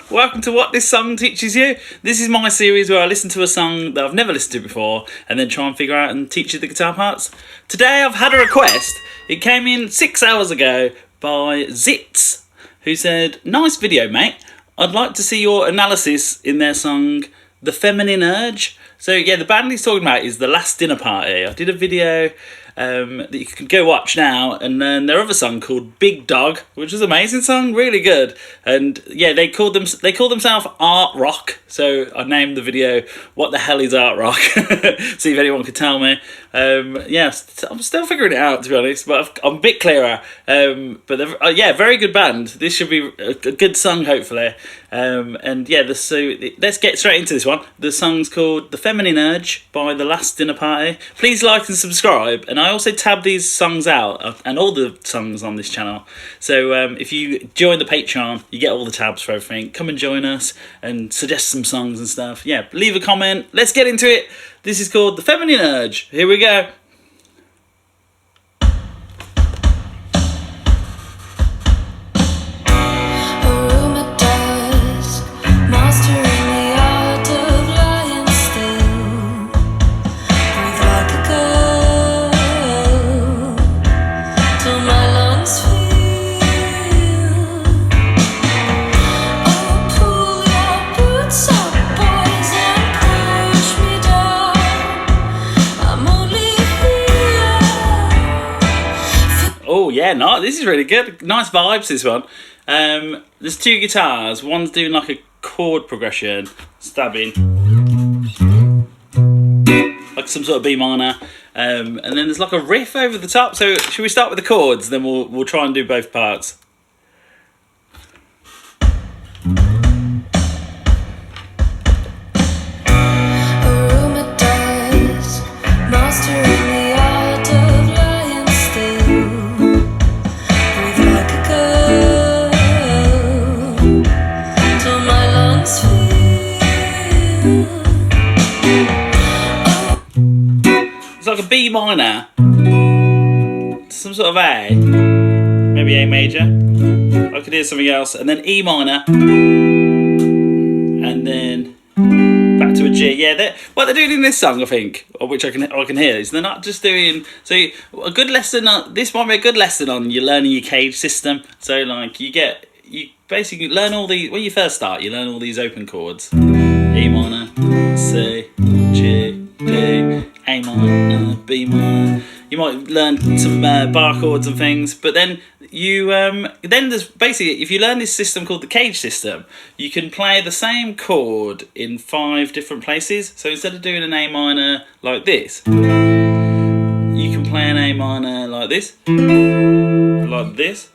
welcome to What This Song Teaches You. This is my series where I listen to a song that I've never listened to before and then try and figure out and teach you the guitar parts. Today I've had a request. It came in 6 hours ago by Zitz, who said, "Nice video, mate. I'd like to see your analysis in their song, The Feminine Urge." So yeah, the band he's talking about is The Last Dinner Party. I did a video that you can go watch now, and then their other song called Big Dog, which is an amazing song, really good. And yeah, they call themselves art rock. So I named the video "What the Hell is Art Rock?" See if anyone could tell me. Yeah, I'm still figuring it out, to be honest, but I'm a bit clearer. But yeah, very good band. This should be a good song, hopefully. And yeah, let's get straight into this one. The song's called The Feminine Urge by The Last Dinner Party. Please like and subscribe, and I also tab these songs out and all the songs on this channel. So if you join the Patreon, you get all the tabs for everything. Come and join us and suggest some songs and stuff. Yeah, leave a comment. Let's get into it. This is called The Feminine Urge. Here we go. Oh yeah, no, this is really good. Nice vibes, this one. There's two guitars. One's doing like a chord progression, stabbing, like some sort of B minor. And then there's like a riff over the top. So should we start with the chords? Then we'll try and do both parts. It's like a B minor, some sort of A, maybe A major. I could hear something else, and then E minor, and then back to a G. Yeah, what they're doing in this song, I think, or which I can hear, is they're not just doing. So a good lesson. This might be a good lesson on you learning your cage system. So like you basically learn all the when you first start, you learn all these open chords: E minor, C, G, D, A minor, B minor. You might learn some bar chords and things, but then there's basically, if you learn this system called the cage system, you can play the same chord in 5 different places. So instead of doing an A minor like this, you can play an A minor like this, like this,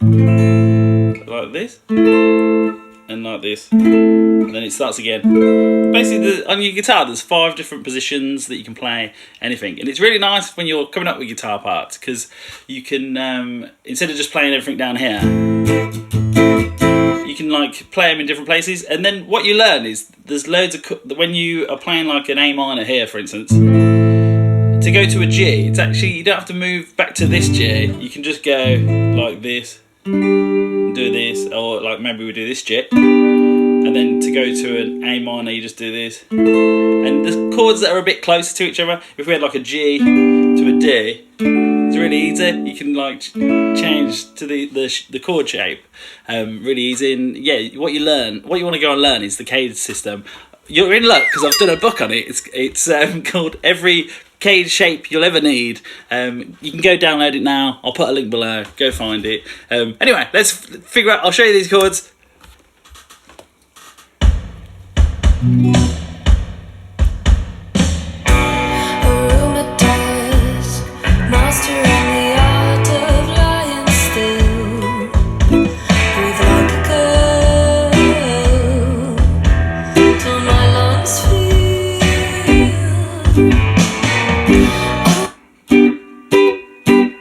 like this, and like this. And then it starts again. Basically, on your guitar, there's 5 different positions that you can play anything. And it's really nice when you're coming up with guitar parts, because you can, instead of just playing everything down here, you can like play them in different places. And then what you learn is there's loads of, when you are playing like an A minor here, for instance, to go to a G, it's actually, you don't have to move back to this G. You can just go like this, do this, or like maybe we do this G. And then to go to an A minor, you just do this. And the chords that are a bit closer to each other, if we had like a G to a D, it's really easy. You can like change to the chord shape really easy. And yeah, what you want to go and learn is the cage system. You're in luck, because I've done a book on it. It's called Every Cage Shape You'll Ever Need. You can go download it now. I'll put a link below. Go find it. Anyway, let's figure out. I'll show you these chords.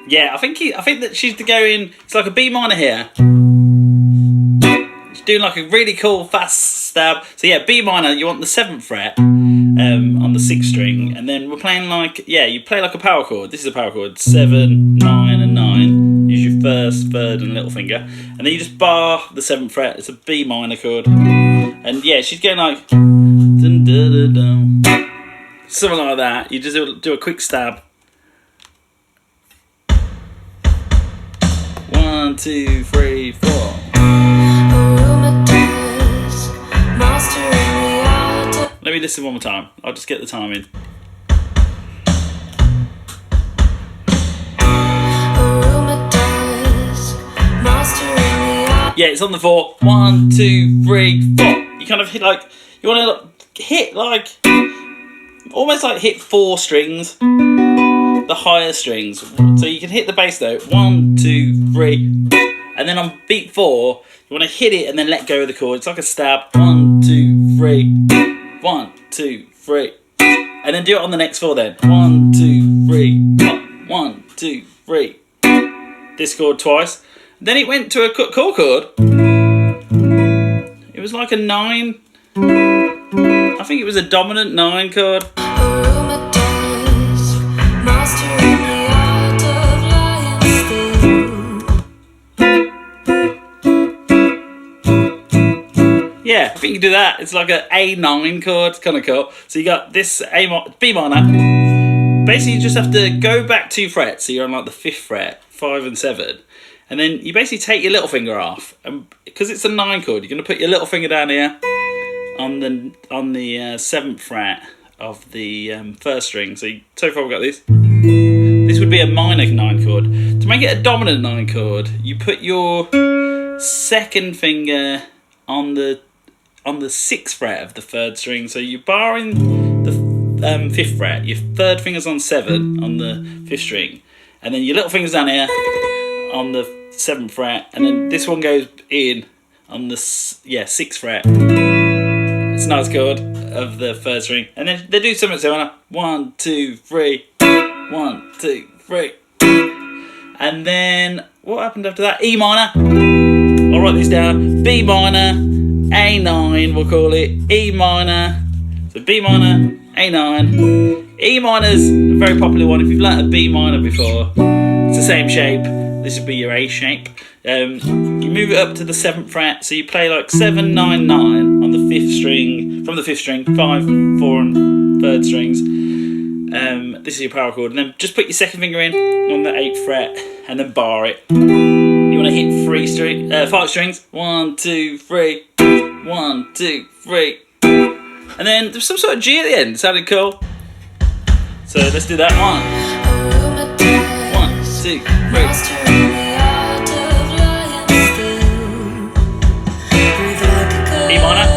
Yeah, I think that she's going. It's like a B minor here. She's doing like a really cool fast stab. So yeah, B minor. You want the 7th fret on the 6th string, and then we're playing like you play like a power chord. This is a power chord: 7, 9, and 9. Use your 1st, 3rd, and little finger, and then you just bar the 7th fret. It's a B minor chord, and And yeah, she's going like dun, dun, dun, dun. Something like that. You just do a quick stab. 1, 2, 3, 4. Let me listen one more time. I'll just get the timing. Yeah, it's on the 4. 1, 2, 3, 4. You kind of hit like, you want to hit like, almost like hit 4 strings, the higher strings. So you can hit the bass note, 1, 2, 3, and then on beat 4, you want to hit it and then let go of the chord. It's like a stab, 1, 2, 3, 1, 2, 3, and then do it on the next 4 then. 1, 2, 3, 1, 2, 3. This chord twice. Then it went to a chord chord. It was like a 9. I think it was a dominant 9 chord. Yeah, I think you do that. It's like an A9 chord. It's kind of cool. So you got this B minor. Basically, you just have to go back 2 frets. So you're on like the 5th fret, 5 and 7. And then you basically take your little finger off, and because it's a 9 chord, you're going to put your little finger down here on the 7th fret of the 1st string. So far we've got this. This would be a minor 9 chord. To make it a dominant 9 chord, you put your 2nd finger on the 6th fret of the 3rd string. So you're barring the 5th fret. Your 3rd finger's on 7 on the 5th string, and then your little finger's down here on the 7th fret, and then this one goes in on the 6th fret. It's a nice chord of the 3rd string, and then they do something similar. 1, 2, 3, 1, 2, 3, and then what happened after that? E minor. I'll write this down. B minor, A9. We'll call it E minor. So B minor, A9. E minor's a very popular one. If you've learnt a B minor before, it's the same shape. This would be your A shape. You move it up to the 7th fret, so you play like 7, 9, 9 on the 5th string, from the 5th string, 5, 4 and 3rd strings. This is your power chord, and then just put your 2nd finger in on the 8th fret, and then bar it. You want to hit 5 strings, 1, 2, 3, 1, 2, 3, and then there's some sort of G at the end. Sounded cool. So let's do that. 1, 2, 3. E minor.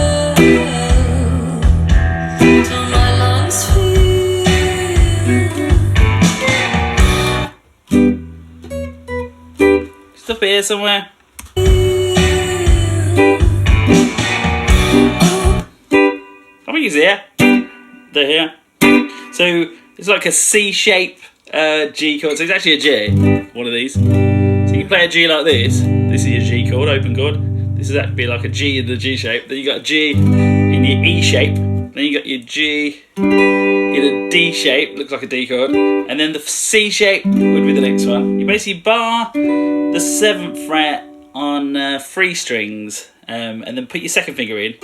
Just up here somewhere. I think it's here. They're here. So it's like a C shape G chord. So it's actually a G, one of these. So you can play a G like this. This is your G chord, open chord. This is actually like a G in the G shape. Then you got a G in your E shape. Then you got your G in a D shape, looks like a D chord. And then the C shape would be the next one. You basically bar the 7th fret on 3 strings, and then put your 2nd finger in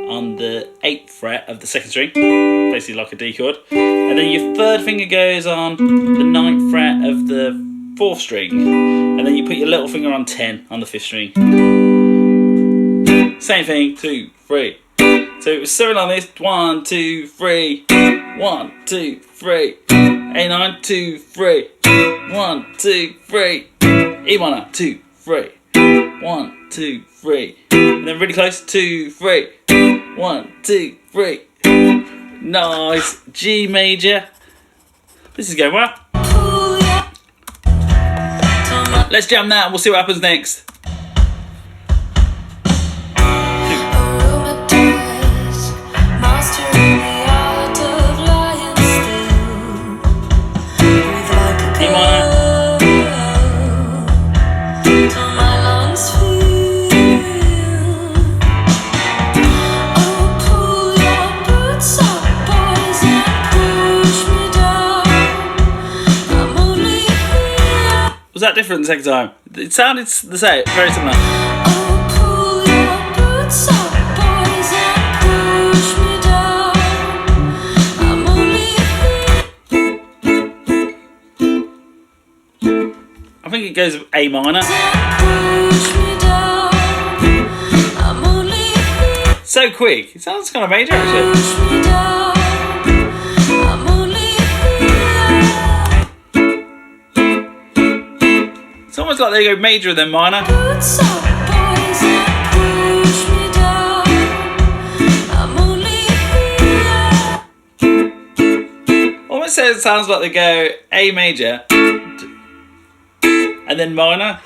on the 8th fret of the 2nd string, basically like a D chord. And then your 3rd finger goes on the 9th fret of the 4th string, and then you put your little finger on 10 on the 5th string. Same thing, 2, 3. So it was 7 on this, 1, 2, 3, 1, 2, 3, A9, 2, 3, 1, 2, 3, E minor, 2, 3, 1, 2, 3, and then really close, 2, 3, 1, 2, 3. Nice. G major. This is going well. Let's jam that and we'll see what happens next. Was that different the second time? It sounded the same, very similar. goes A minor. So quick. It sounds kind of major actually. It's almost like they go major and then minor. Almost says it sounds like they go A major and then minor.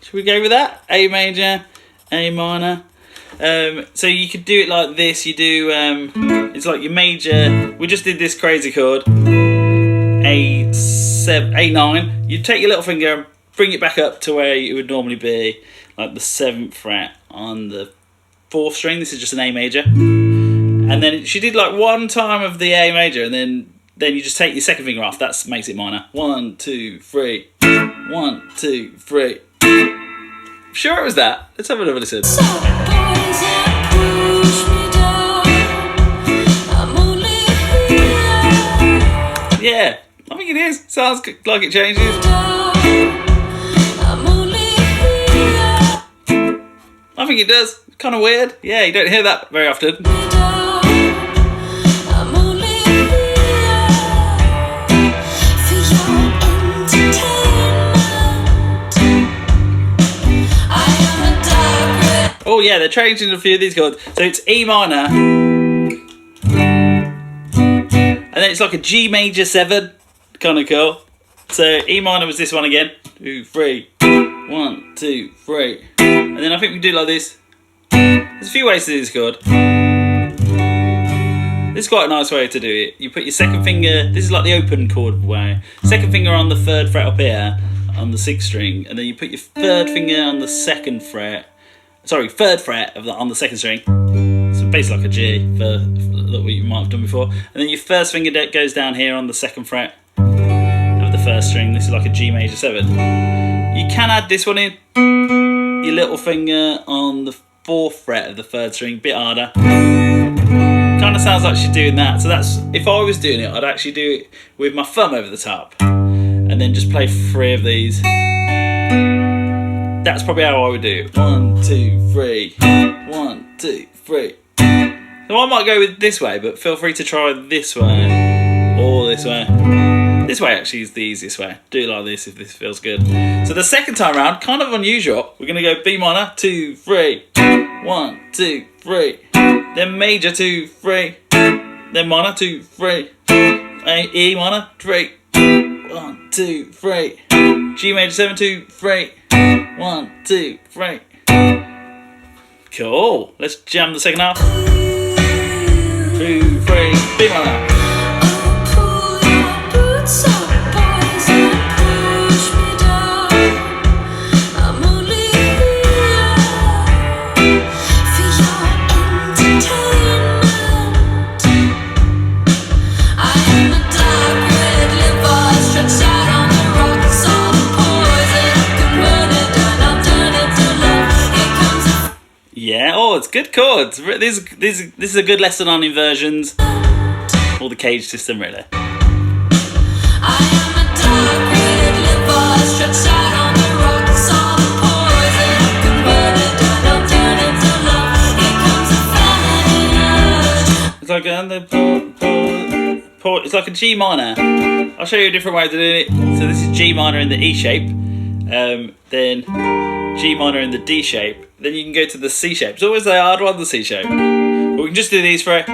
Should we go with that? A major, A minor. So you could do it like this. You do it's like your major. We just did this crazy chord, A7, A9. You take your little finger and bring it back up to where it would normally be, like the 7th fret on the 4th string. This is just an A major, and then she did like one time of the A major, and then you just take your second finger off. That makes it minor. 1, 2, 3. 1, 2, 3. I'm sure it was that. Let's have another listen. Yeah, I think it is. Sounds like it changes. I think it does. Kind of weird. Yeah, you don't hear that very often. Oh yeah, they're changing a few of these chords. So it's E minor, and then it's like a G major 7, kind of cool. So E minor was this one again. 2, 3. 1, 2, 3. And then I think we do like this. There's a few ways to do this chord. This is quite a nice way to do it. You put your second finger, this is like the open chord way. Second finger on the 3rd fret up here, on the 6th string, and then you put your 3rd finger on the 2nd fret. Sorry, 3rd fret on the 2nd string. So basically like a G for what you might have done before. And then your 1st finger goes down here on the 2nd fret of the 1st string. This is like a G major 7. You can add this one in. Your little finger on the 4th fret of the 3rd string, a bit harder. Kind of sounds like she's doing that. So that's, if I was doing it, I'd actually do it with my thumb over the top, and then just play 3 of these. That's probably how I would do it. 1, 2, 3. 1, 2, 3. So I might go with this way, but feel free to try this way or this way. This way actually is the easiest way. Do it like this if this feels good. So the second time round, kind of unusual. We're going to go B minor, 2, 3. 1, 2, 3. Then major, 2, 3. Then minor, 2, 3. E minor, 3. 1, 2, 3. G major 7, 2, 3. 1, 2, 3. Cool. Let's jam the second half. 2, 3. B minor. Yeah, oh, it's good chords. This is a good lesson on inversions, or the cage system, really. It's like it's like a G minor. I'll show you a different way of doing it. So this is G minor in the E shape, then G minor in the D shape. Then you can go to the C shape. It's always the hard one, the C shape. But we can just do these for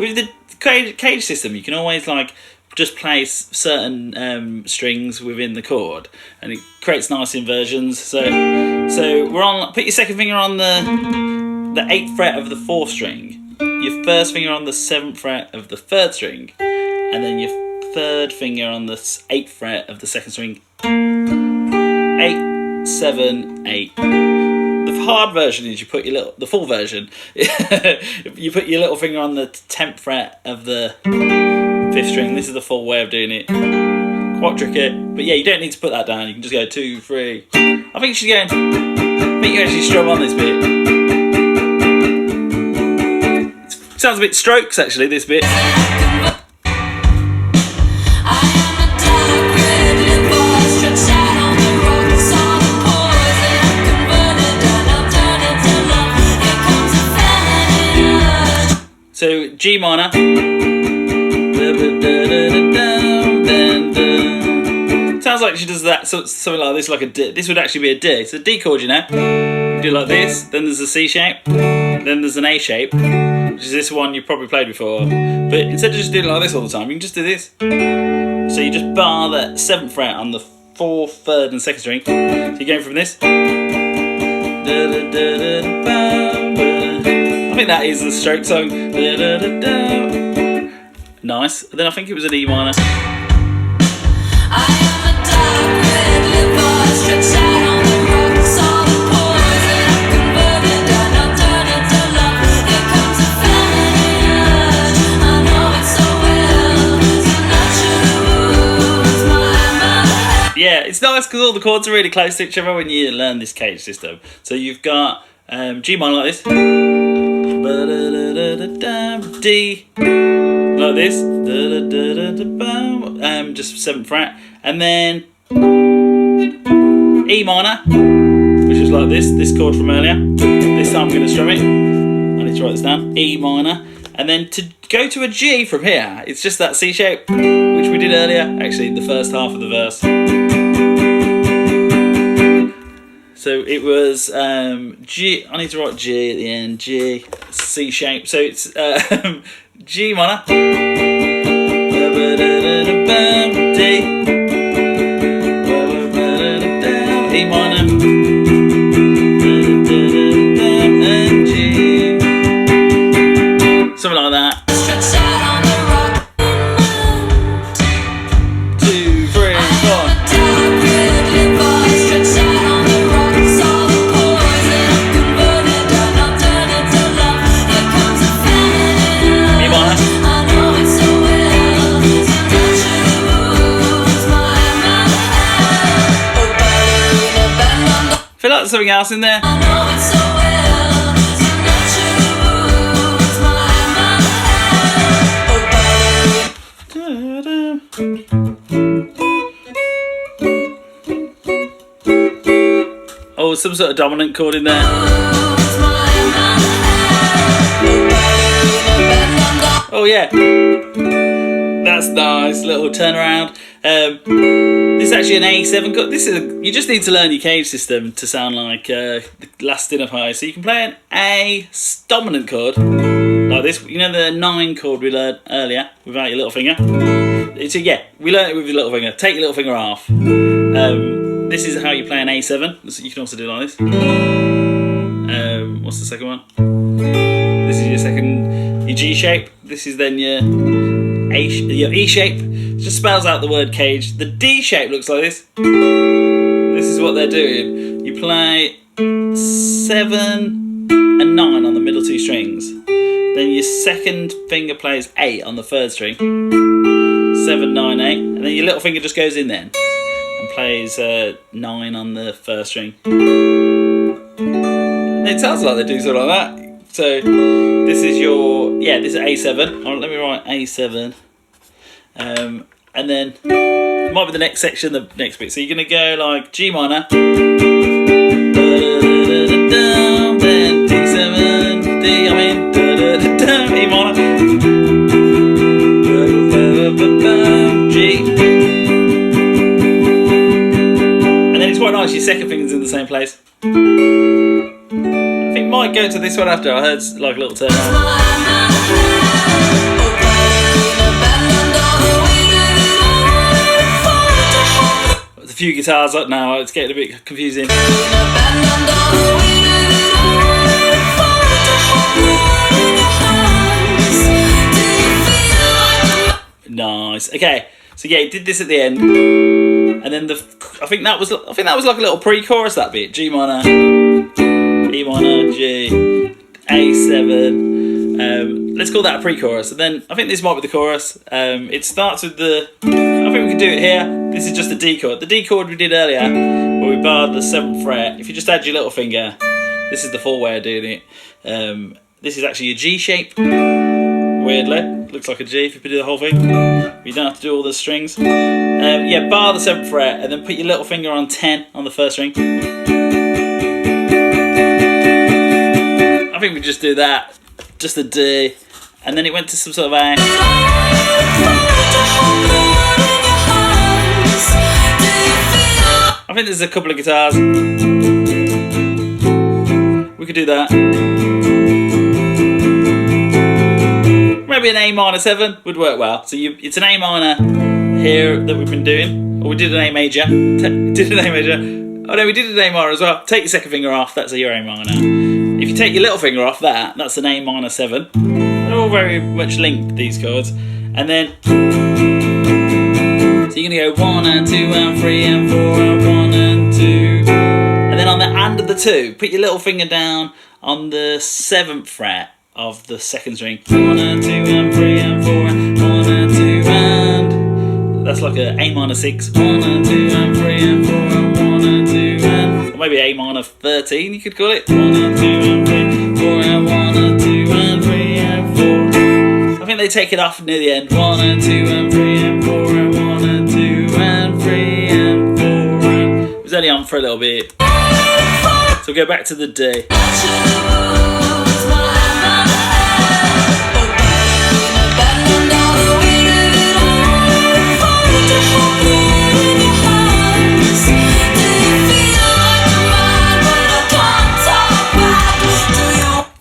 with the cage system. You can always like just play certain strings within the chord, and it creates nice inversions. So we're on. Put your second finger on the 8th fret of the 4th string. Your 1st finger on the 7th fret of the 3rd string, and then your 3rd finger on the 8th fret of the 2nd string. 8, 7, 8. The hard version is the full version. You put your little finger on the 10th fret of the 5th string. This is the full way of doing it. Quite tricky, but yeah, you don't need to put that down. You can just go 2, 3. I think she's going. I think you actually strum on this bit. It sounds a bit Strokes actually. This bit. So G minor. Sounds like she does that, something like this, like a D. This would actually be a D. It's a D chord, you know. You do it like this, then there's a C shape, then there's an A shape, which is this one you've probably played before. But instead of just doing it like this all the time, you can just do this. So you just bar the 7th fret on the 4th, 3rd and 2nd string. So you're going from this. I think that is the stroke song. Nice. Then I think it was an E minor. Yeah, it's nice because all the chords are really close to each other when you learn this cage system. So you've got G minor like this, D like this, just 7th fret, and then E minor, which is like this chord from earlier. This time I'm going to strum it. I need to write this down. E minor, and then to go to a G from here, it's just that C shape, which we did earlier. Actually, the first half of the verse. So it was G. I need to write G at the end. G, C shape. So it's G minor, D, E minor, and G. Something like that. 2, 3, 4. I feel like there's something else in there. Oh, some sort of dominant chord in there. Oh yeah, that's nice. Little turnaround. This is actually an A7 chord. You just need to learn your cage system to sound like the last din of high. So you can play an A dominant chord like this. You know the 9 chord we learned earlier without your little finger. So yeah, we learned it with your little finger. Take your little finger off. This is how you play an A7. So you can also do it like this. What's the second one? This is your your G shape. This is then your E shape. It just spells out the word cage. The D shape looks like this. This is what they're doing. You play 7 and 9 on the middle 2 strings. Then your second finger plays 8 on the 3rd string. 7, 9, 8. And then your little finger just goes in then and plays 9 on the 1st string. It sounds like they do something like that. So this is your, this is A7. Let me write A7. And then it might be the next section, the next bit. So you're going to go like G minor, then D7, D, E minor, G. And then it's quite nice, your second finger's in the same place. I think might go to this one after. I heard like a little turn on. There's a few guitars up now, it's getting a bit confusing. Nice. Okay, so yeah, it did this at the end, and then I think that was like a little pre-chorus. That bit, G minor, E minor, G, A7. Let's call that a pre-chorus, and then I think this might be the chorus. It starts with the. I think we can do it here. This is just the D chord. The D chord we did earlier, where we barred the 7th fret. If you just add your little finger, this is the full way of doing it. This is actually a G shape. Weirdly, looks like a G if you do the whole thing. You don't have to do all the strings. Yeah, bar the 7th fret and then put your little finger on 10 on the 1st string. I think we just do that, just a D, and then it went to some sort of a. I think there's a couple of guitars. We could do that. Maybe an A minor 7 would work well. So it's an A minor here that we've been doing. Or we did an A major. Did an A major. Oh no, we did an A minor as well. Take your second finger off, that's your A minor. If you take your little finger off that's an A minor 7. They're all very much linked, these chords. And then, so you're gonna go 1 and 2 and 3 and 4 and 1 and 2. And then on the end of the 2, put your little finger down on the 7th fret of the second string. 1 and 2 and 3 and 4 and 1 and 2 and. That's like a A minor 6. 1 and 2 and 3 and 4 and 1 and 2 and. Or maybe A minor 13, you could call it. 1 and 2 and 3, 4 and 1 and 2 and 3 and 4. I think they take it off near the end. 1 and 2 and 3 and 4 and 1 and 2 and 3 and 4 and. It was only on for a little bit. So we'll go back to the D.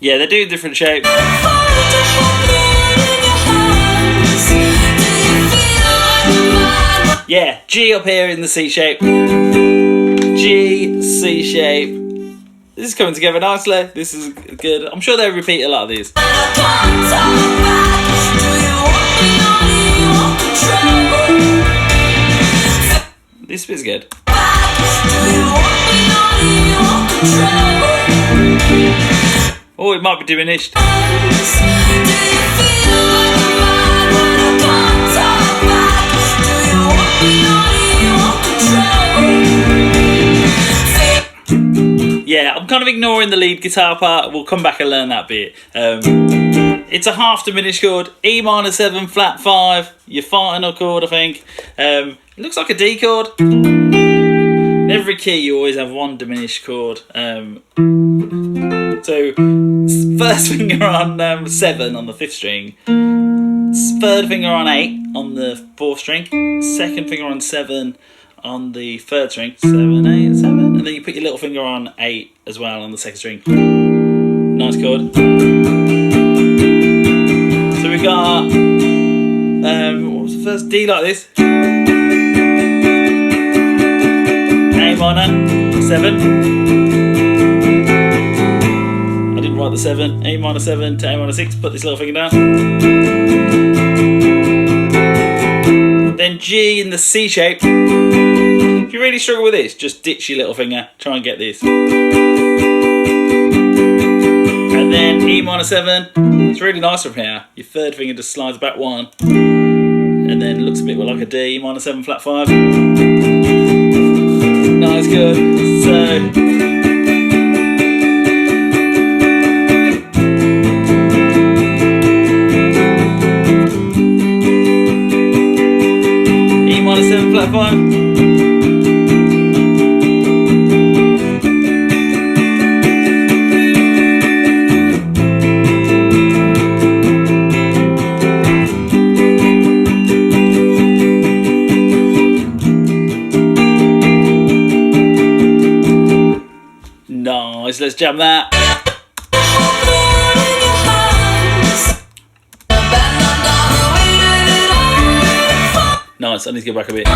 Yeah, they're doing different shapes. Yeah, G up here in the C shape. G, C shape. This is coming together nicely. This is good. I'm sure they'll repeat a lot of these. This bit's good. Oh, it might be diminished. Yeah, I'm kind of ignoring the lead guitar part. We'll come back and learn that bit. It's a half diminished chord. E minor 7, flat 5. Your final chord, I think. It looks like a D chord. In every key, you always have one diminished chord. So, first finger on 7 on the 5th string. Third finger on 8 on the 4th string. Second finger on 7 on the 3rd string. 7, 8, 7. And then you put your little finger on 8 as well on the 2nd string. Nice chord. So we got, what was the first? D like this. A minor, 7. I didn't write the 7. A minor 7 to A minor 6. Put this little finger down. Then G in the C shape. If you really struggle with this, just ditch your little finger. Try and get this. And then E minor 7. It's really nice from here. Your 3rd finger just slides back 1. And then it looks a bit like a D. E minor 7, flat 5. Nice, good. So. E minor 7, flat 5. Nice, let's jam that. Nice, I need to go back a bit.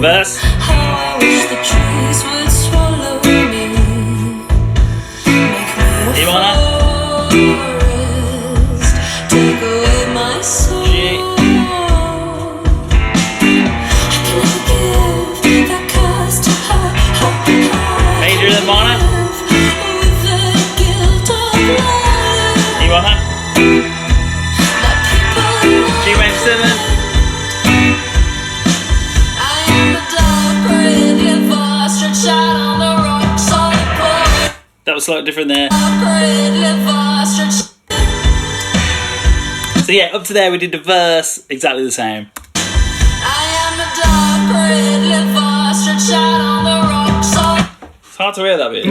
Verse. E minor. G. slightly different there. So yeah, up to there we did the verse exactly the same. It's hard to hear that bit.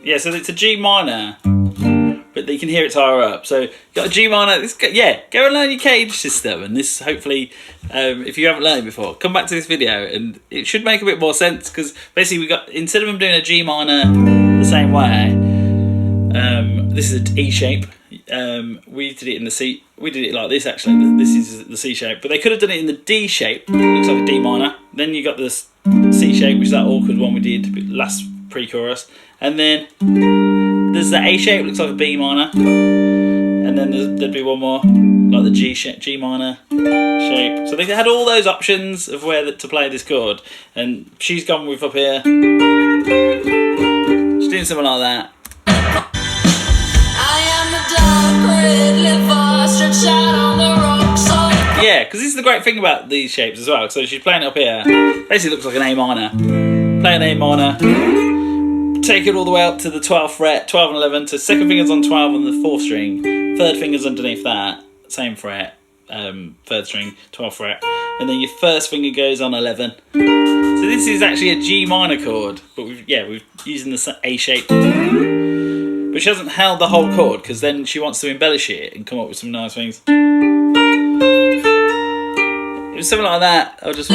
Yeah, so it's a G minor, but you can hear it's higher up. So you got a G minor. Yeah, go and learn your cage system. And this, hopefully, if you haven't learned it before, come back to this video and it should make a bit more sense, because basically we got, instead of them doing a G minor the same way, this is an E shape. We did it in the C. We did it like this actually. This is the C shape, but they could have done it in the D shape. Looks like a D minor. Then you got this C shape, which is that awkward one we did last pre-chorus, and then there's the A shape, looks like a B minor, and then there'd be one more like the G shape, G minor shape. So they had all those options of where to play this chord, and she's gone with up here. She's doing something like that. Yeah, because this is the great thing about these shapes as well. So she's playing it up here. Basically looks like an A minor. Play an A minor. Take it all the way up to the 12th fret, 12 and 11. So second finger's on 12 on the 4th string. Third finger's underneath that. Same fret. 3rd string, 12th fret. And then your first finger goes on 11. So this is actually a G minor chord. But we're using the A shape. But she hasn't held the whole chord, because then she wants to embellish it and come up with some nice things. It was something like that. I'll just... So...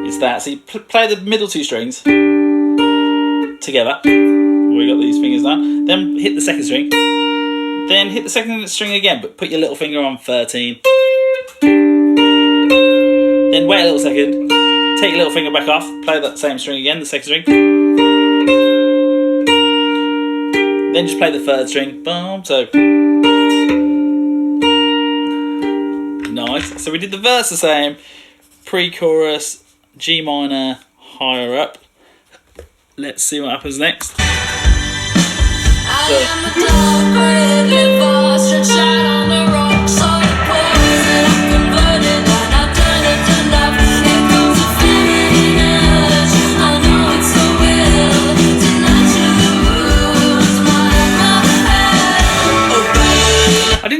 It's that. So you play the middle two strings together. We got these fingers down. Then hit the second string. Then hit the second string again, but put your little finger on 13. Then wait a little second, take your little finger back off, play that same string again, the second string. Then just play the 3rd string, boom, so. Nice, so we did the verse the same, pre-chorus, G minor, higher up. Let's see what happens next.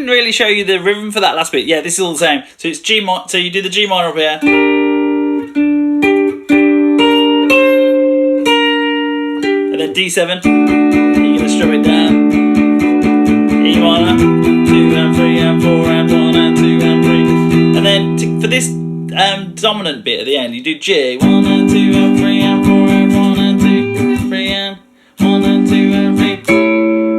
Really show you the rhythm for that last bit. Yeah, this is all the same. So it's G minor. So you do the G minor up here, and then D7. And you're gonna strum it down. E minor, 2 and 3 and 4 and 1 and 2 and 3. And then for this dominant bit at the end, you do G, 1 and 2 and 3 and 4 and 1 and 2, 3 and 1 and 2 and 3.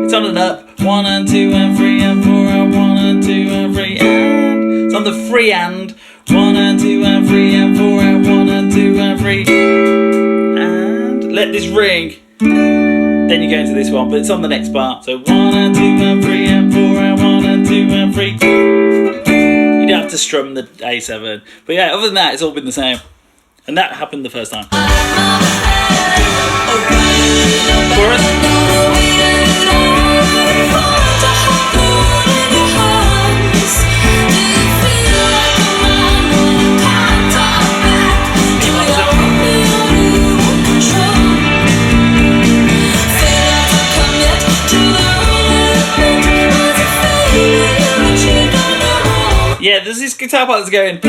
It's on and up. 1 and 2 and 3 and 4 and 1 and 2 and 3 and it's on the free and 1 and 2 and 3 and 4 and 1 and 2 and 3 and let this ring. Then you go into this one, but it's on the next part. So 1 and 2 and 3 and 4 and 1 and 2 and 3. You don't have to strum the A7, but yeah, other than that, it's all been the same, and that happened the first time. Chorus. Yeah, there's this guitar part that's going.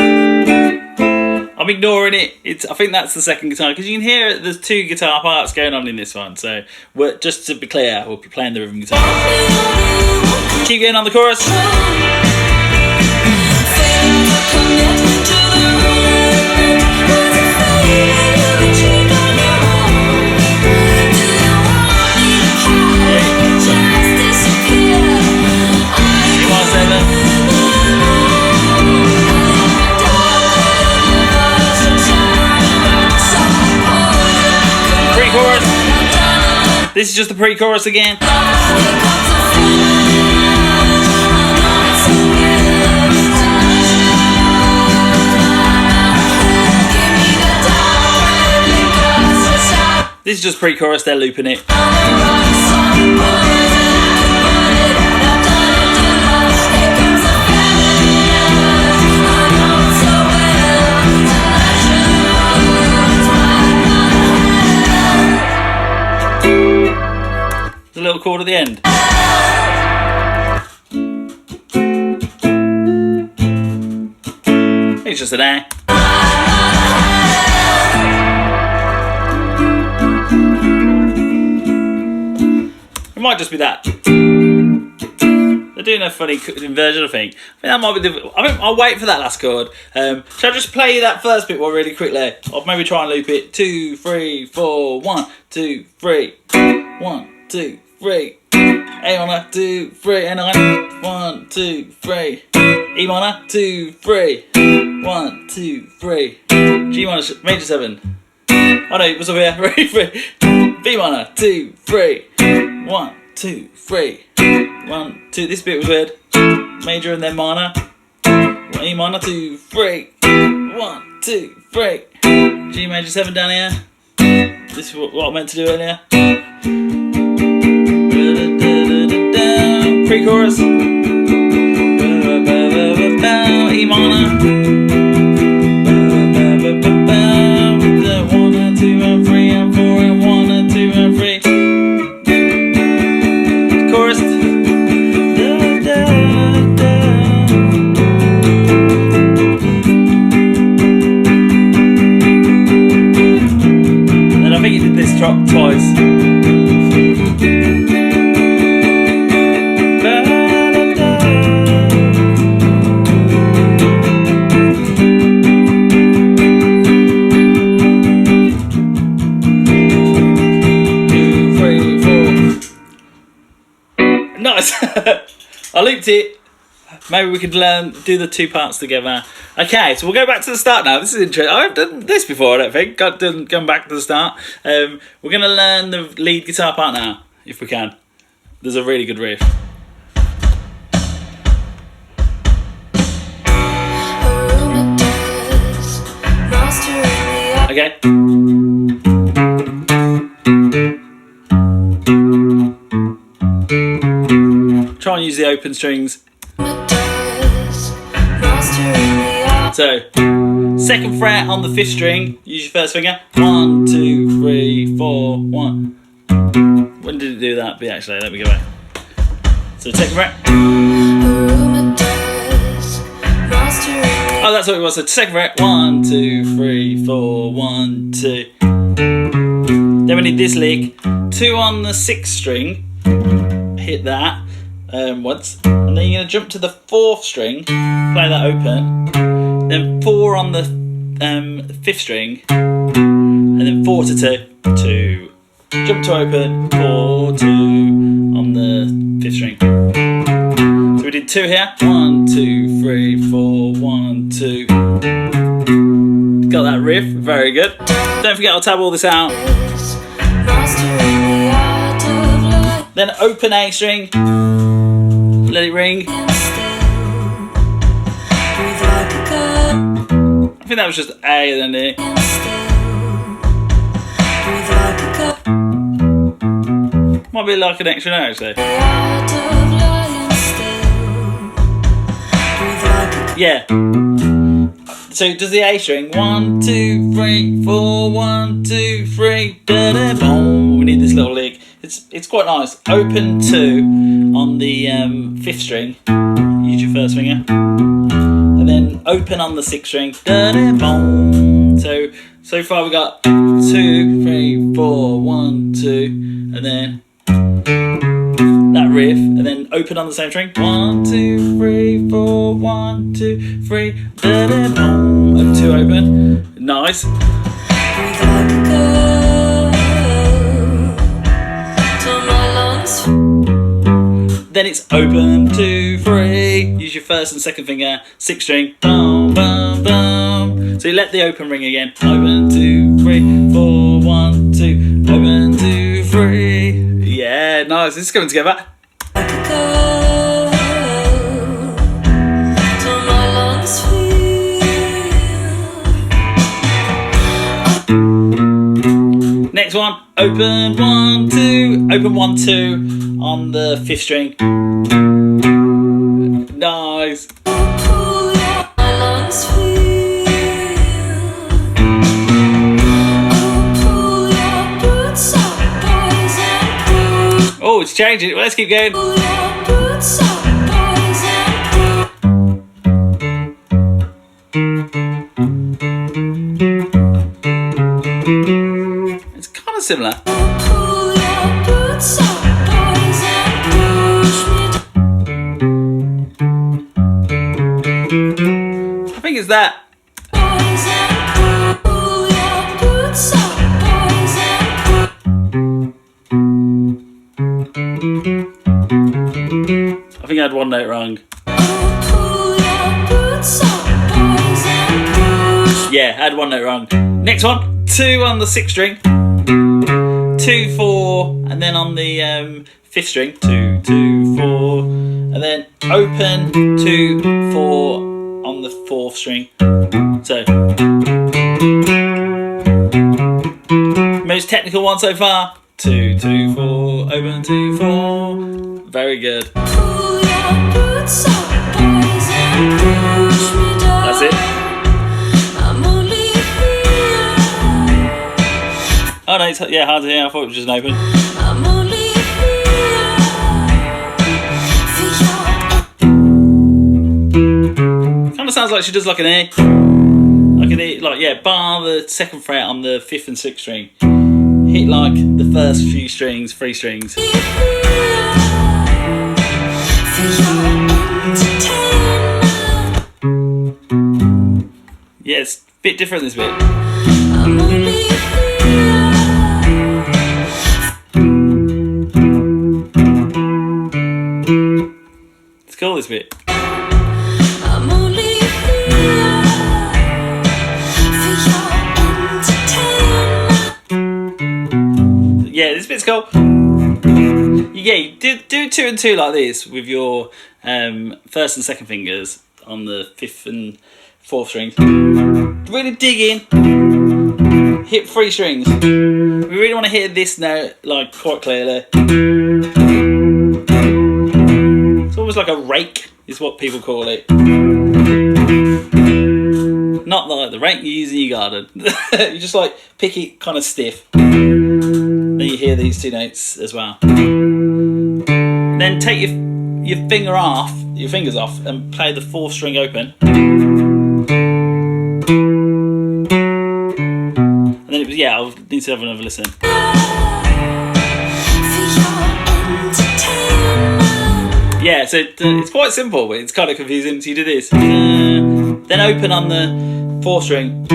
I'm ignoring it. I think that's the second guitar, because you can hear there's 2 guitar parts going on in this one. So just to be clear, we'll be playing the rhythm guitar. Keep going on the chorus. This is just the pre-chorus again. This is just pre-chorus, they're looping it. little chord at the end. It's just an A. It might just be that. They're doing a funny inversion, I think. I think that might be the. I'll wait for that last chord. Shall I just play that first bit one really quickly? Or maybe try and loop it. 2, 3, 4, 1, 2, 3. 1, 2, 3. A minor, 2, 3, and 9. 1, 2, 3. E minor, 2, 3. 1, 2, 3. G minor, major 7. Oh no, it was over here. 3. B minor, 2, 3. 1, 2, 3. 1, 2. This bit was weird. Major and then minor. E minor, 2, 3. 1, 2, 3. G major 7 down here. This is what I meant to do earlier. Pre-chorus. E minor. 1 and 2 and 3 and 4 and 1 and 2 and 3. Chorus. And I think he did this drop twice. Nice. I looped it. Maybe we could do the two parts together. Okay, so we'll go back to the start now. This is interesting. I've done this before, I don't think. Going back to the start. We're going to learn the lead guitar part now, if we can. There's a really good riff. Okay. Try and use the open strings. So, second fret on the 5th string, use your first finger. 1, 2, 3, 4, 1. When did it do that? But actually, let me go back. So, second fret. Oh, that's what it was. So, second fret. 1, 2, 3, 4, 1, 2. Then we need this lick. 2 on the 6th string. Hit that. Once, and then you're going to jump to the 4th string, play that open, then 4 on the 5th string, and then 4 to 2, 2, jump to open, 4, 2 on the 5th string. So we did 2 here, 1, 2, 3, 4, 1, 2. Got that riff, very good. Don't forget I'll tab all this out. Then open A string. Let it ring. I think that was just A and then E. Might be like an extra note actually. Yeah. So does the A string. 1, 2, 3, 4, 1, 2, 3, da da boom. We need this little lick. It's quite nice. Open 2 on the 5th string. Use your first finger. And then open on the 6th string. Da da boom. So far we got 2, 3, 4, 1, 2, and then that riff, and then open on the same string. 1, 2, 3, 4, 1, 2, 3, da da boom. And 2 open. Nice. Then it's open, 2, 3. Use your first and second finger. 6th string. Boom, boom, boom. So you let the open ring again. Open, 2, 3, 4, 1, 2. Open, 2, 3. Yeah, nice. This is coming together. Next one, open 1, 2, open 1, 2 on the 5th string. Nice. Oh, it's changing. Well, let's keep going. Pull your boots up, boys, and It's kind of similar. pull your boots up, boys, and push me I think it's that. boys, and pull your boots up, boys, I think I had one note wrong. pull your boots up, boys, and push. Yeah, I had one note wrong. Next one, 2 on the 6th string, 2, 4, and then on the 5th string, 2, 2, 4, and then open 2, 4 on the 4th string. So, most technical one so far. 2, 2, 4, open 2, 4. Very good. Pull your boots up, boys, and push me down. That's it. I'm only here. Oh no, yeah, hard to hear. I thought it was just an open. I'm only here for your Kind of sounds like she does like an A. Like an A, like, yeah, bar the 2nd fret on the 5th and 6th string. Hit like the first few strings, 3 strings. Yeah, it's a bit different this bit. I'm only It's cool this bit. I'm only here for your entertainment. Yeah, this bit's cool. Yeah, you do 2 and 2 like this with your 1st and 2nd fingers on the 5th and 4th strings. Really dig in. Hit 3 strings. We really want to hit this note like quite clearly. It's almost like a rake is what people call it. Not like the rake you use in your garden. You just like pick it kind of stiff. Then you hear these 2 notes as well. Then take your fingers off, and play the 4th string open. And then I'll need to have another listen. For your entertainment. Yeah, so it's quite simple, but it's kind of confusing. So you do this, then open on the 4th string,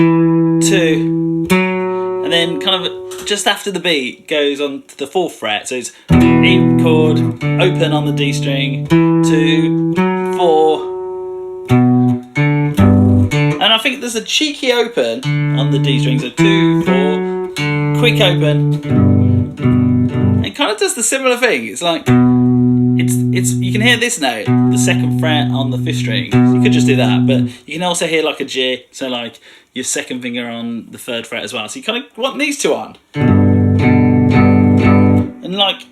2, and then kind of just after the beat goes on to the 4th fret. So it's E chord, open on the D string, 2, 4, and I think there's a cheeky open on the D string. So 2, 4, quick open. It kind of does the similar thing. It's like it's you can hear this note, the 2nd fret on the 5th string. You could just do that, but you can also hear like a G, so like your 2nd finger on the 3rd fret as well. So you kind of want these 2 on, and like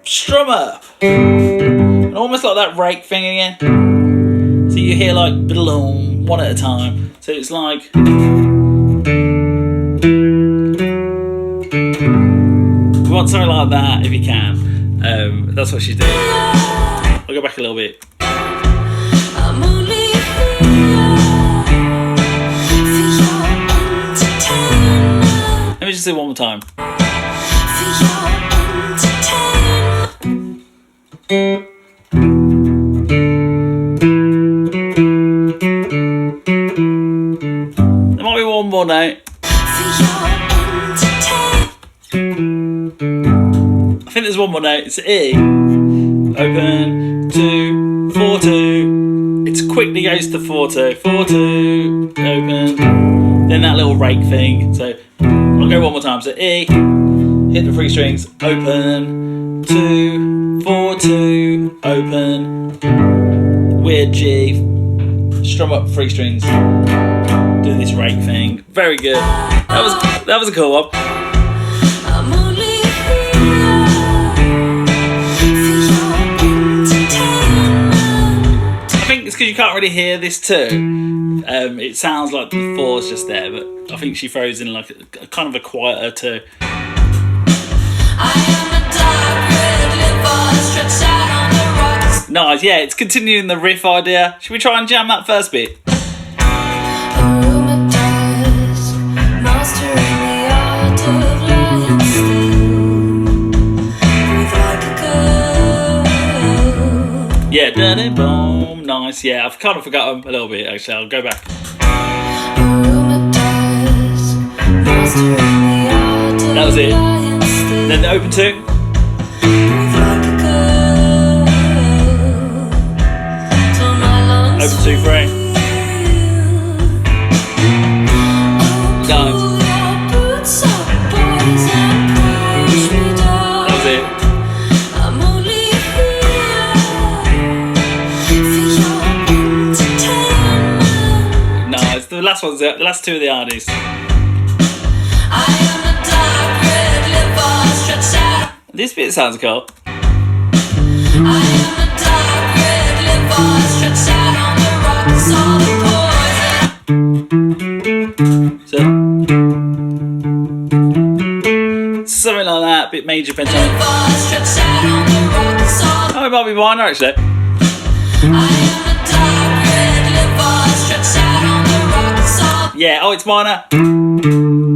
strum up, and almost like that rake thing again. So you hear like ba-dum, one at a time. So it's like. We want something like that if you can. That's what she's doing. I'll go back a little bit. I'm only here for your entertainment. Let me just do it one more time. For your entertainment. There might be one more note. For your entertainment. I think there's one more note. It's E. Open, 2, 4, 2. It quickly goes to 4, 2. 4, 2, open. Then that little rake thing. So I'll go one more time. So E, hit the 3 strings, open, 2, 4, 2, open. Weird G, strum up 3 strings. Do this rake thing. Very good. That was a cool one. I'm only here for your entertainment. I think it's because you can't really hear this too. It sounds like the 4's just there, but I think she throws in like a kind of a quieter 2. I am a dark red liver. Nice, yeah, it's continuing the riff idea. Should we try and jam that first bit? Aromatized, mastering the art of lying still. Breathe like a girl. Yeah, boom, nice. Yeah, I've kind of forgotten a little bit actually. I'll go back. Aromatized, mastering the art of That was it. lying still. Then the open two. Breathe like a girl. Till my lungs Open 2, 3. Nice. pull your boots up, boys, and push me down. That was it. I'm only here for your entertainment. Nice. The last one's the last two are the hardies. I am a dark red liver stretched out. This bit sounds cool. I am a dark red liver stretched out on the rocks, all the poison. So something like that, bit major pentatonic. Liver stretched out on the rocks, all the Oh, it might be minor actually. I am a dark red liver stretched out on the rocks, all Yeah, oh, it's minor.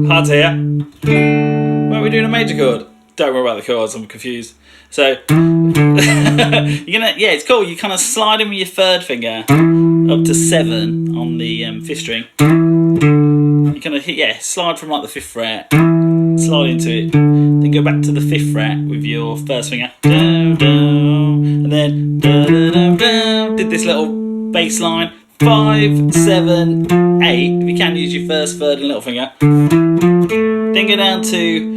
Hard to hear. Why are we doing a major chord? Don't worry about the chords, I'm confused. So, you're gonna, yeah, it's cool. You kind of slide in with your third finger up to 7 on the 5th string. You kind of hit, yeah, slide from like the 5th fret, slide into it, then go back to the 5th fret with your first finger, and then did this little bass line, 5, 7, 8. If you can, use your first, third, and little finger. Then go down to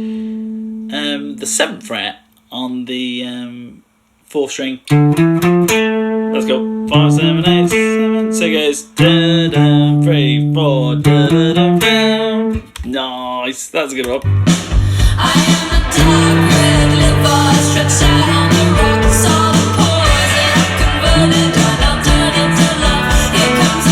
the 7th fret on the 4th string. Let's go. 5, 7, 8, 7. So it goes da da 3, 4 da da da da. Nice. That's a good one. I am a dark red liver stretched out on the rocks, all the poison converted, turned to love. Here comes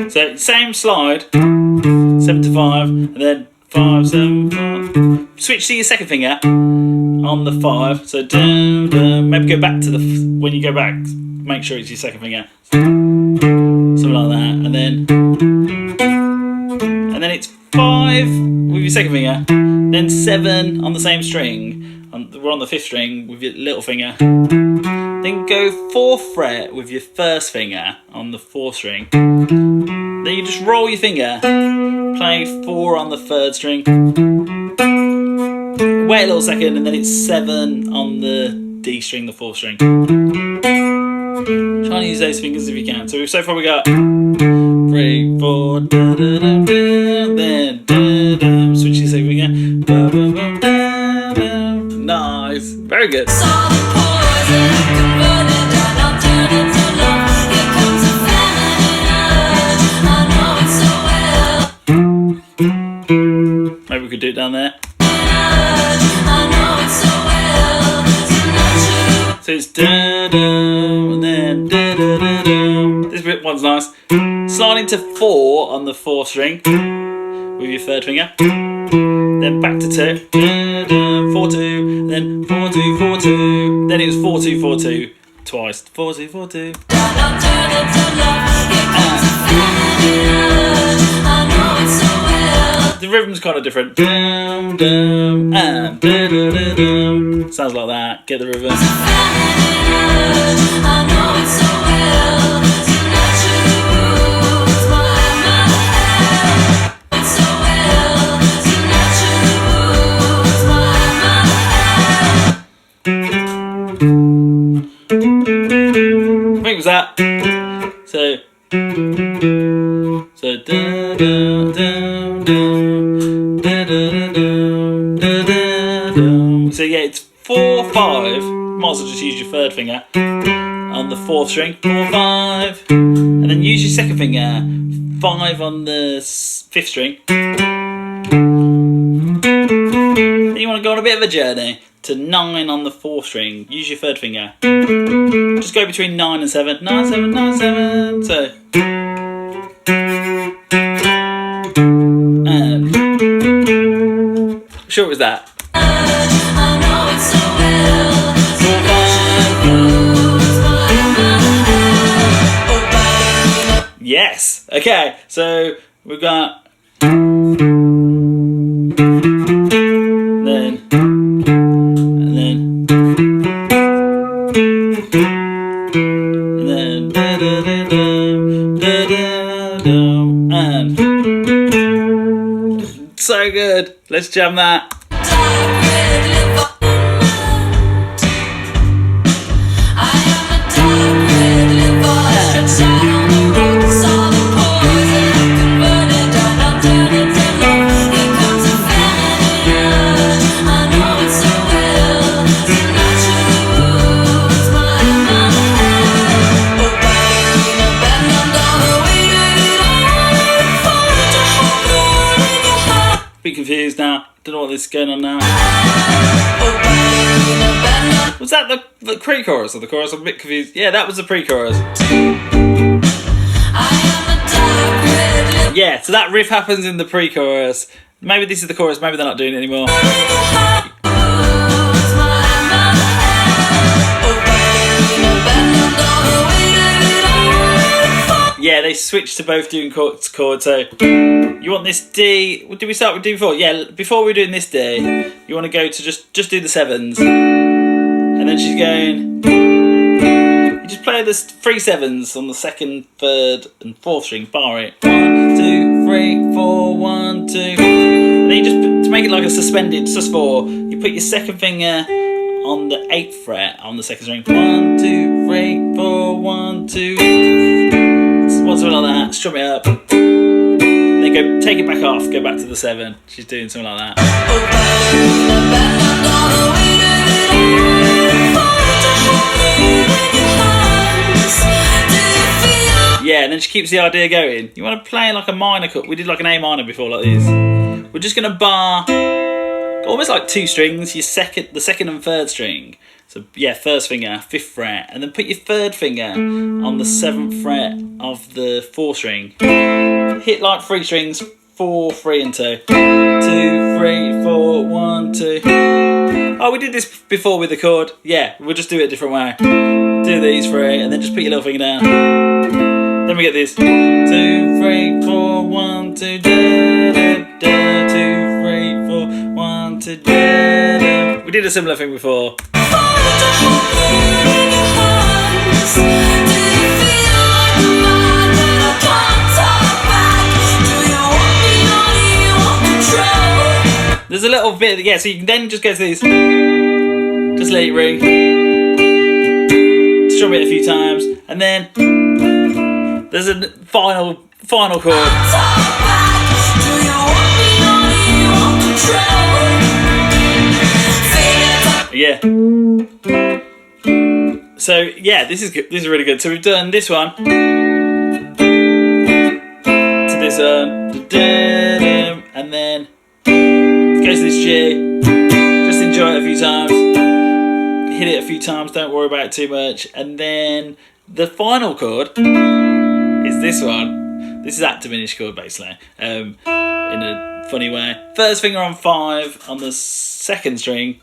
a So same slide, 7 to 5, and then 5, 7, 5. Switch to your second finger on the 5. So dum, dum. Maybe go back to the when you go back. Make sure it's your second finger, something like that, and then it's 5 with your second finger, then 7 on the same string. We're on the 5th string with your little finger. Then go 4th fret with your first finger on the 4th string. Then you just roll your finger, play 4 on the 3rd string. Wait a little second, and then it's 7 on the D string, the 4th string. Try and use those fingers if you can. So far we got 3, 4, da da da da, then da da. Switch your second finger. Ba, ba, ba, da, da. Nice, very good. All the poison converted, turned into love. Here comes a feminine urge. I know it so well. Maybe we could do it down there. I know it so well. Tonight So it's da da, and then da da da da. This bit one's nice. Slide into 4 on the 4th string with your 3rd finger. Then back to 2. Da, da, 4 2. Then 4 2 4 2. Then it was 4 2 4 2 twice. 4 2 4 2. turned into love. Here comes a feminine urge. I know it so well. The rhythm's kind of different. Dum dum and da da da dum. Sounds like that. Get the rhythm. Feminine urge. I know it so well. Tonight you lose my hair. It's so well. Tonight you lose my I think it was that. So da da da da da da da da da. So yeah, it's 4 5. Might as well just use your 3rd finger on the 4th string. 4 5, and then use your second finger. 5 on the 5th string. Then you want to go on a bit of a journey to 9 on the 4th string. Use your 3rd finger. Just go between 9 and 7. 9 7 9 7. So. And sure it was that. I know it so well. Four, five, Okay, so we've got then and then and so good. Let's jam that. Bit confused now. Don't know what this is going on now. Was that the pre-chorus or the chorus? I'm a bit confused. Yeah, that was the pre-chorus. Yeah, so that riff happens in the pre-chorus. Maybe this is the chorus. Maybe they're not doing it anymore. Yeah, they switched to both doing chords. So you want this D? Did we start with D before? Yeah, before we're doing this D, you want to go to just do the sevens, and then she's going. You just play the 3 sevens on the second, third, and fourth string. Bar it. 1, 2, 3, 4, 1, 2. And then you just to make it like a suspended sus4. You put your second finger on the 8th fret on the second string. 1, 2, 3, 4, 1, 2. Something like that, strum it up, then go take it back off, go back to the 7. She's doing something like that. Yeah, and then she keeps the idea going. You want to play like a minor chord. We did like an A minor before, like this. We're just going to bar almost like 2 strings, the second and third string. So yeah, first finger, 5th fret, and then put your third finger on the 7th fret of the 4th string. Hit like 3 strings, 4, 3 and 2. 2, 3, 4, 1, 2. Oh, we did this before with the chord. Yeah, we'll just do it a different way. Do these 3 and then just put your little finger down. Then we get this. 2, 3, 4, 1, 2, da, da, da, 2, 3, 4, 1, 2, da, da. We did a similar thing before. There's a little bit, yeah, so you can then just go to these. Just let it ring. Strum it a few times, and then there's a final chord. Yeah. So yeah, this is good. This is really good. So we've done this one to this and then goes to this G. Just enjoy it a few times. Hit it a few times. Don't worry about it too much. And then the final chord is this one. This is that diminished chord basically. In a funny way. First finger on 5 on the 2nd string.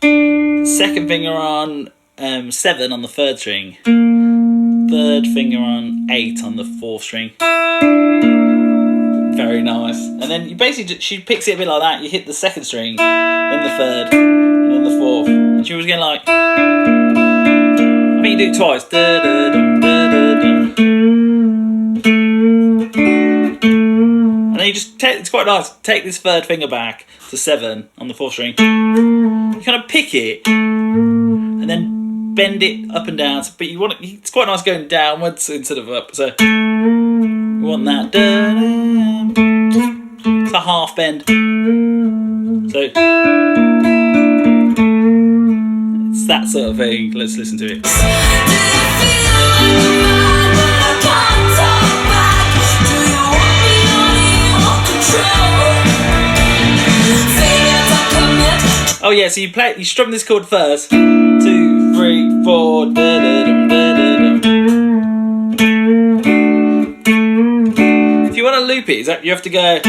Second finger on 7 on the 3rd string. 3rd finger on 8 on the 4th string. Very nice. And then you basically, she picks it a bit like that. You hit the 2nd string, then the 3rd, and then the 4th. And she was getting like, I think you do it twice. Da, da, dum, da, da, dum. And then you just take, it's quite nice, take this 3rd finger back to 7 on the 4th string. You kind of pick it, and then bend it up and down. But you want it, it's quite nice going downwards instead of up. So you want that. It's a half bend. So it's that sort of thing. Let's listen to it. Oh yeah, so you strum this chord first. 2, 3, 4. Da, da, dum, da, da, dum. If you want to loop it, you have to go. You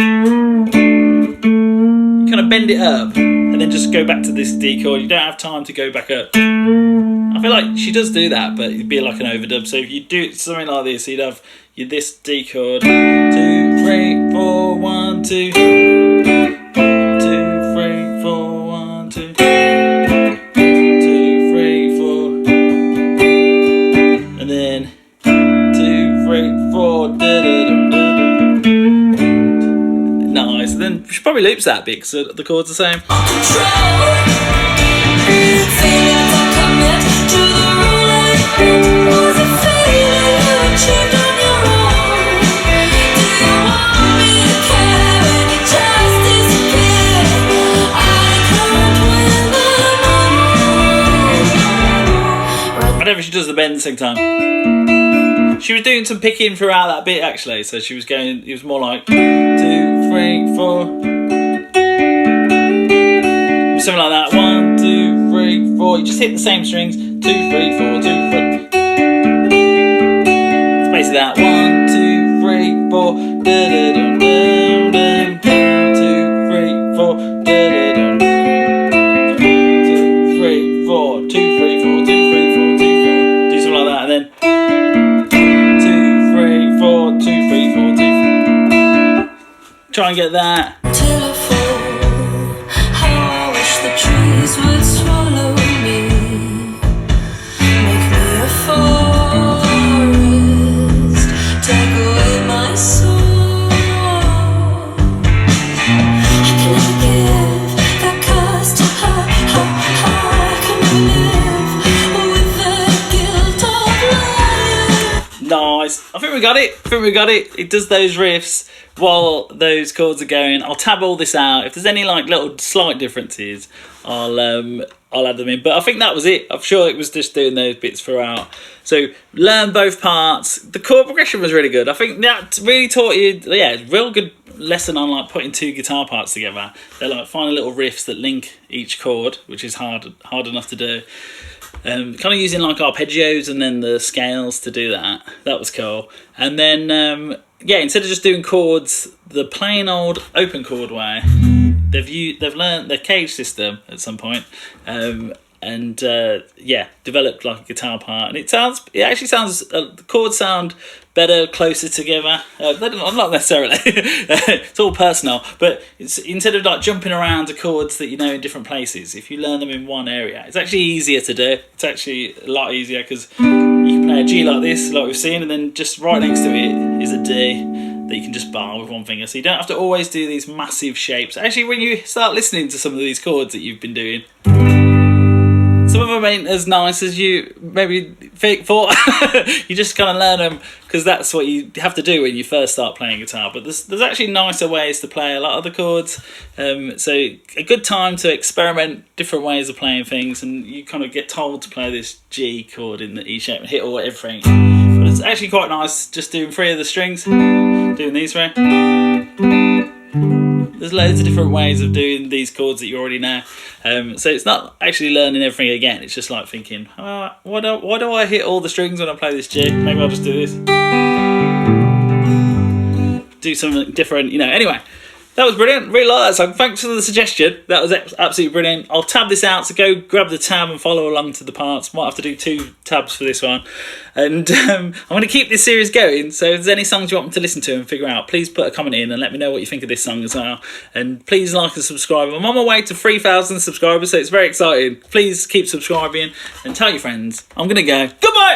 kind of bend it up, and then just go back to this D chord. You don't have time to go back up. I feel like she does do that, but it'd be like an overdub. So if you do something like this, you'd have this D chord. 2, 3, 4, 1, 2. 2, 3, 4, 1, 2. 2, 3, 4. And then 2, 3, 4. Nice. And then she probably loops that bit because the chord's the same. Whenever she does the bend at the same time. She was doing some picking throughout that bit actually, so she was going, it was more like 2, 3, 4. Something like that. 1, 2, 3, 4. You just hit the same strings. 2, 3, 4, 2, 3. It's basically that. 1, 2, 3, 4. 2, 3, 4. 2, 3, 4. 2, 3, 4. 2, 3, 4. 2, 3, 4. Do something like that, and then 2, 3, 4. 2, 3, 4. 2, 3. Try and get that. Would swallow me, make me a forest, take away my soul. I can never give that curse to her. I can never live with the guilt of lying. Nice. I think we got it. It does those riffs while those chords are going. I'll tab all this out. If there's any like little slight differences, I'll add them in. But I think that was it. I'm sure it was just doing those bits throughout. So learn both parts. The chord progression was really good. I think that really taught you, real good lesson on like putting two guitar parts together. They're like finding little riffs that link each chord, which is hard enough to do. Kind of using like arpeggios and then the scales to do that. That was cool. And then instead of just doing chords the plain old open chord way, they've learned the cage system at some point, and developed like a guitar part, and it actually sounds the chords sound better closer together. Not necessarily. It's all personal, but it's instead of like jumping around to chords that you know in different places, if you learn them in one area, it's actually easier to do. It's actually a lot easier because you can play a G like this, like we've seen, and then just right next to it is a D that you can just bar with one finger, so you don't have to always do these massive shapes. Actually, when you start listening to some of these chords that you've been doing, some of them ain't as nice as you maybe thought. You just kind of learn them because that's what you have to do when you first start playing guitar. But there's actually nicer ways to play a lot of the chords. So a good time to experiment different ways of playing things, and you kind of get told to play this G chord in the E shape and hit all everything. But it's actually quite nice just doing 3 of the strings, doing these 3. There's loads of different ways of doing these chords that you already know. So it's not actually learning everything again. It's just like thinking, why do I hit all the strings when I play this G? Maybe I'll just do this. Do something different, Anyway, that was brilliant. Really like that song. Thanks for the suggestion. That was absolutely brilliant. I'll tab this out, so go grab the tab and follow along to the parts. Might have to do 2 tabs for this one. And I'm going to keep this series going, so if there's any songs you want me to listen to and figure out, please put a comment in and let me know what you think of this song as well. And please like and subscribe. I'm on my way to 3,000 subscribers, so it's very exciting. Please keep subscribing and tell your friends. I'm going to go. Goodbye!